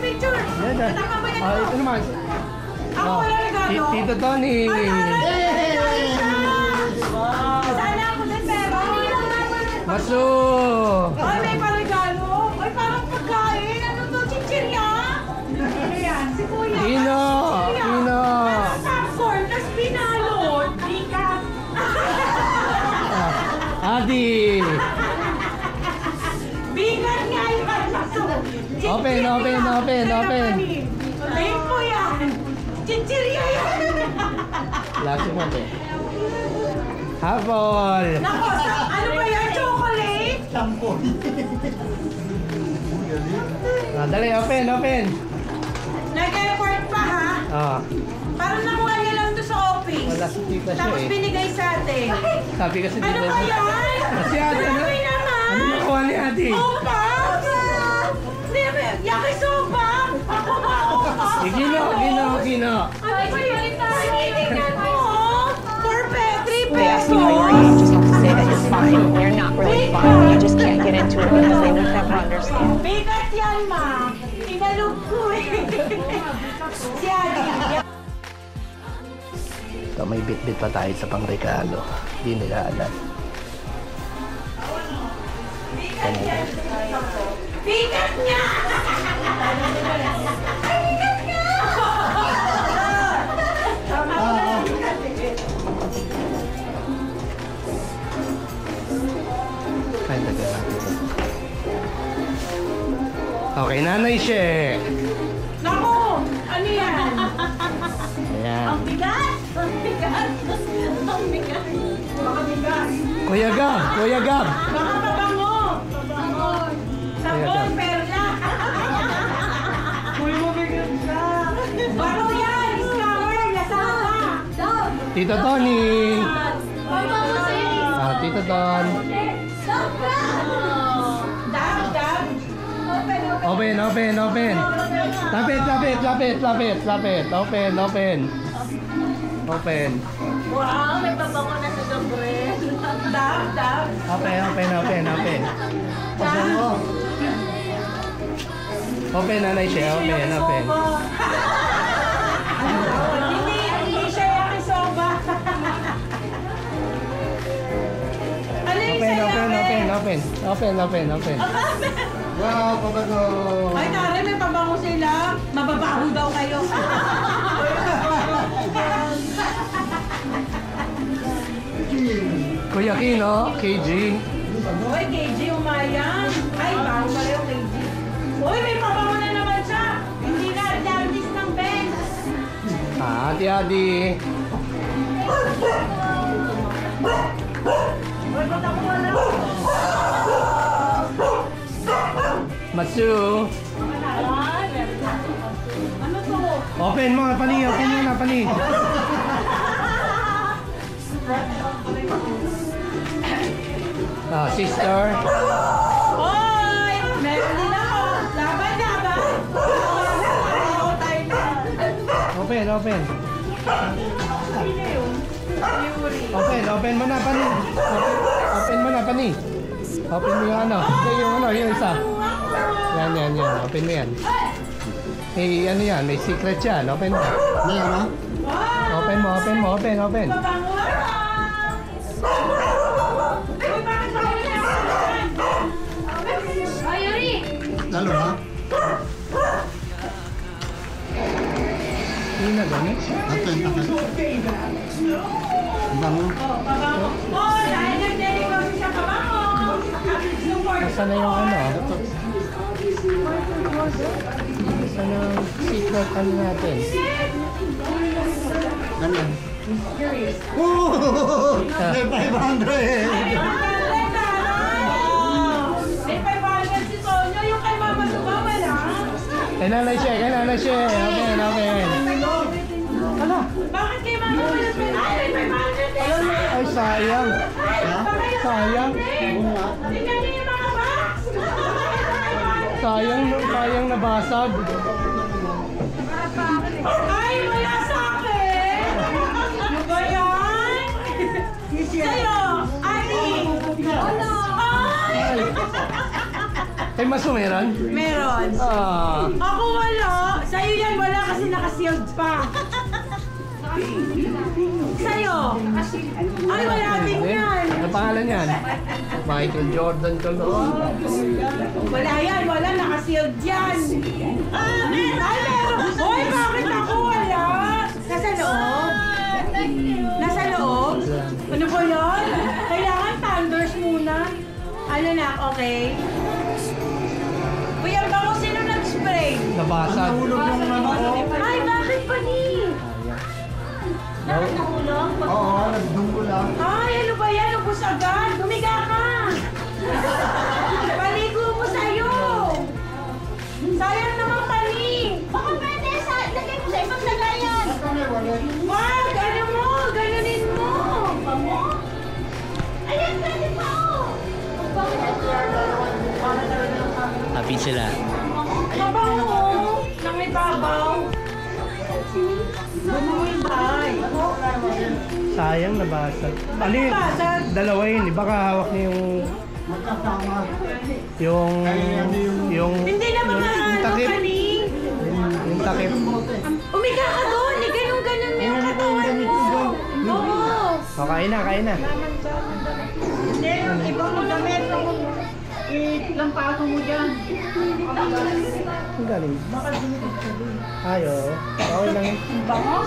Picture! Ito naman. Ako wala regalo. Tito Tony. Sana ako din pero. Masu! Ay, may paregalo. Ay, parang pagkain. Ano to? Chichirya? Ano yan? Si Kuya. Pino! Pino! Popcorn, tas binalot. Bigat. Adi! Bigat nga yung masu. Open. Late po yan. Chichirya yan. Last one eh. Hapon! Nako, ano ba yan? Chocolate? Tampon. Dali, open. Nag-effort pa ha? Parang nakuha niya lang to sa office. Wala si tita siya. Tapos binigay sa atin. Sabi kasi tita. Ano ba yan? Kasi ate, ano nakuha ni ate? Opa! Yakisoba! Gino. Ano ba yan? Tingnan mo! They ask you how you are, you just have to say that you're fine. You're not really fine. You just can't get into it because they would never understand. Bigat yan, ma! Inalog ko eh! Si Adi! So, may bit-bit pa tayo sa pangregalo. Hindi nila alam. Bigat niya! Okay, Nanay She. Naku! Ano yan? Ayan. Ang bigat! Baka bigat. Kuya Gab. Baka mabango. Sabon, perla. Uy, mabigat siya. Baro yan! Scammer! Lasama! Tito Tony. Tito Don. Open. Lapit. Open. Wow, may pabango na sa Gabriel. Dab. Open. Open, Nanay She. Open. Hindi siya yakisoba. Open. Wow, pabago. Ay, tari, may pabango sila. Mababaho daw kayo. Kuya Kino, KG. Uy, KG umayang. Ay, bago pala yung KG. Uy, may pabango na naman siya. Hindi na artis ng Benz. Adi. Uy, ba't ako wala? Matsu. Ano to? Open mo na, pani. Sister. Hoy! Meron din ako. Laban. Open. Open mo na, pani. Open mo yung yung isa. Yan. Open mo yan. Hey, ano yan? May secret yan. Open mo. Open mo. Lalo ha? Hindi na gano'n? Atin. Bango. Oh, dahil nag-deliver siya pabango. Nasaan na yung ano? Nasaan na yung secret ano natin? Ganyan. May 500! Kay Nanay She. Open. Bakit kay Mama wala pa? Ay, sayang. Tingnan niyo yung mga box! Sayang nabasag. Ay, wala sa akin! Ano ba yan? Kay Maso meron? Meron. Ah. Ako wala. Sa'yo yan wala kasi naka-sealed pa. Sa'yo. Ay, wala din yan. Ano pangalan yan? Michael Jordan ko noon. Wala yan, wala. Naka-sealed yan. Meron. Ay, meron. Hoy, bakit ako wala? Nasa loob? Nasa loob? Ano ba yan? Kailangan thunders muna. Ano na, okay? Uy, ang bango sino nag-spray? Nabasag. Ay, bakit pa ni? Bakit nahulog? Oo, nagdunggo lang. Ay, ano ba yan? Ubus agad. Tumiga ka. Paligo mo sa'yo. Sayang naman pani. Baka pwede, lagay mo sa ibang lagayan. Wag, ano mo? Ganunin mo. Bango. Ayan, pwede pa oh. Happy sila. Mabango. Nang may babaw. Bumulay. Sayang nabasag. Ano yun? Nabasag? Dalawa yun. Baka hawak niya Magkasama. yung Hindi na mga ano, takip. kaning. Yung takip. Umiga ka doon. Ganun-ganun yung katawan mo. Oo. O, kain na, kain na. Hindi, yung ibang damit. Lampaso mo dyan. Ang galing. Ayo. Okay lang yun. Bango?